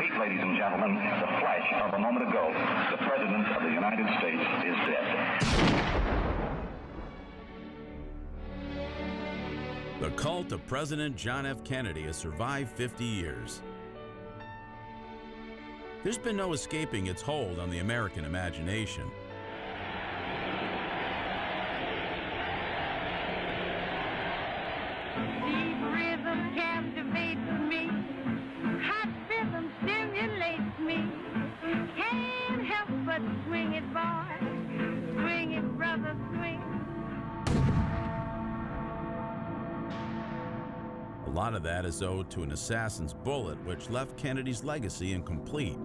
speak, ladies and gentlemen, the flash of a moment ago. The President of the United States is dead. The cult of President John F. Kennedy has survived 50 years. There's been no escaping its hold on the American imagination. Deep rhythm captivates me, hot rhythm stimulates me. Can't help but swing it, boy, swing it, brother, swing. A lot of that is owed to an assassin's bullet which left Kennedy's legacy incomplete.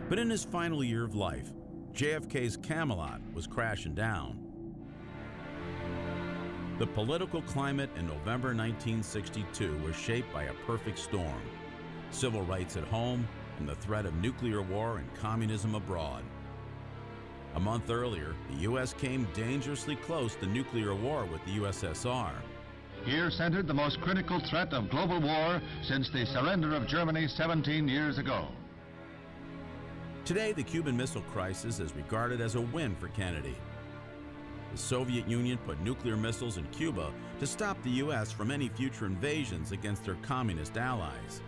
But in his final year of life, JFK's Camelot was crashing down. The political climate in November 1962 was shaped by a perfect storm: civil rights at home and the threat of nuclear war and communism abroad. A month earlier, the U.S. came dangerously close to nuclear war with the USSR. Here centered the most critical threat of global war since the surrender of Germany 17 years ago. Today, the Cuban Missile Crisis is regarded as a win for Kennedy. The Soviet Union put nuclear missiles in Cuba to stop the U.S. from any future invasions against their communist allies.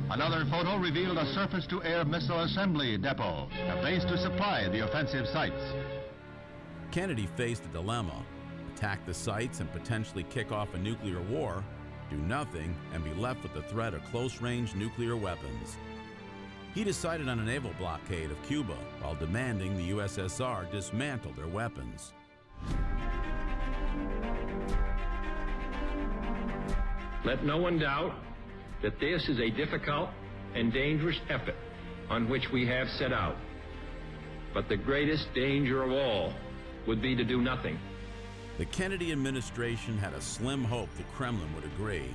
Another photo revealed a surface-to-air missile assembly depot, a base to supply the offensive sites. Kennedy faced a dilemma: attack the sites and potentially kick off a nuclear war, do nothing and be left with the threat of close-range nuclear weapons. He decided on a naval blockade of Cuba while demanding the USSR dismantle their weapons. Let no one doubt that this is a difficult and dangerous effort on which we have set out. But the greatest danger of all would be to do nothing. The Kennedy administration had a slim hope the Kremlin would agree,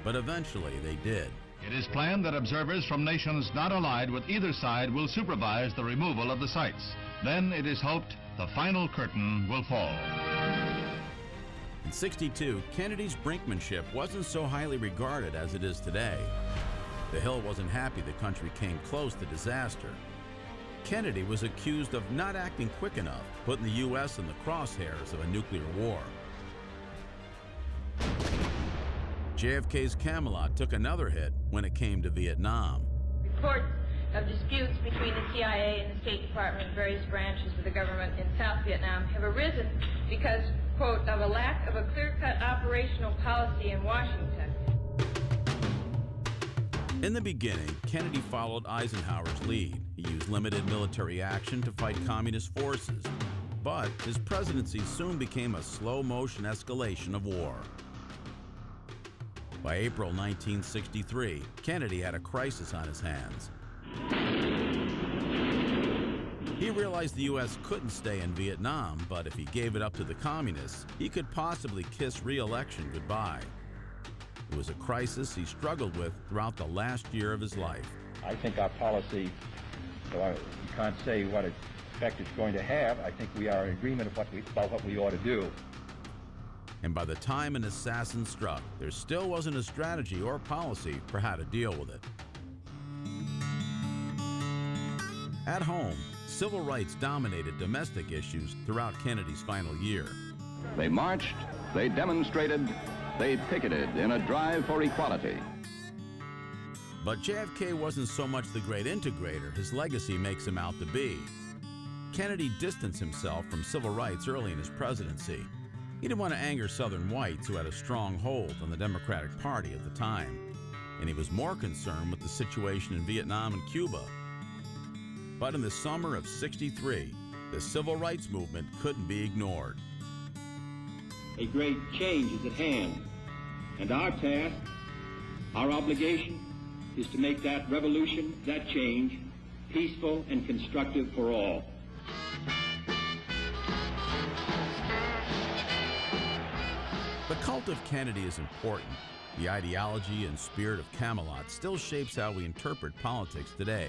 but eventually they did. It is planned that observers from nations not allied with either side will supervise the removal of the sites. Then it is hoped the final curtain will fall. In '62, Kennedy's brinkmanship wasn't so highly regarded as it is today. The Hill wasn't happy the country came close to disaster. Kennedy was accused of not acting quick enough, putting the U.S. in the crosshairs of a nuclear war. JFK's Camelot took another hit when it came to Vietnam. Reports of disputes between the CIA and the State Department and various branches of the government in South Vietnam have arisen because, quote, of a lack of a clear-cut operational policy in Washington. In the beginning, Kennedy followed Eisenhower's lead. He used limited military action to fight communist forces. But his presidency soon became a slow-motion escalation of war. By April 1963, Kennedy had a crisis on his hands. He realized the U.S. couldn't stay in Vietnam, but if he gave it up to the communists, he could possibly kiss re-election goodbye. It was a crisis he struggled with throughout the last year of his life. I think our policy, though you can't say what effect it's going to have, I think we are in agreement about what we ought to do. And by the time an assassin struck, there still wasn't a strategy or policy for how to deal with it. At home, civil rights dominated domestic issues throughout Kennedy's final year. They marched, they demonstrated, they picketed in a drive for equality. But JFK wasn't so much the great integrator his legacy makes him out to be. Kennedy distanced himself from civil rights early in his presidency. He didn't want to anger Southern whites who had a strong hold on the Democratic Party at the time, and he was more concerned with the situation in Vietnam and Cuba. But in the summer of '63, the civil rights movement couldn't be ignored. A great change is at hand, and our task, our obligation, is to make that revolution, that change, peaceful and constructive for all. The cult of Kennedy is important. The ideology and spirit of Camelot still shapes how we interpret politics today.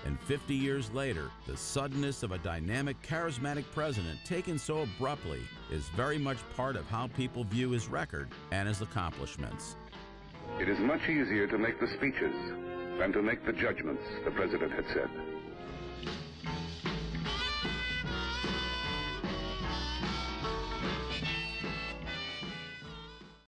And 50 years later, the suddenness of a dynamic, charismatic president taken so abruptly is very much part of how people view his record and his accomplishments. It is much easier to make the speeches than to make the judgments the President had said.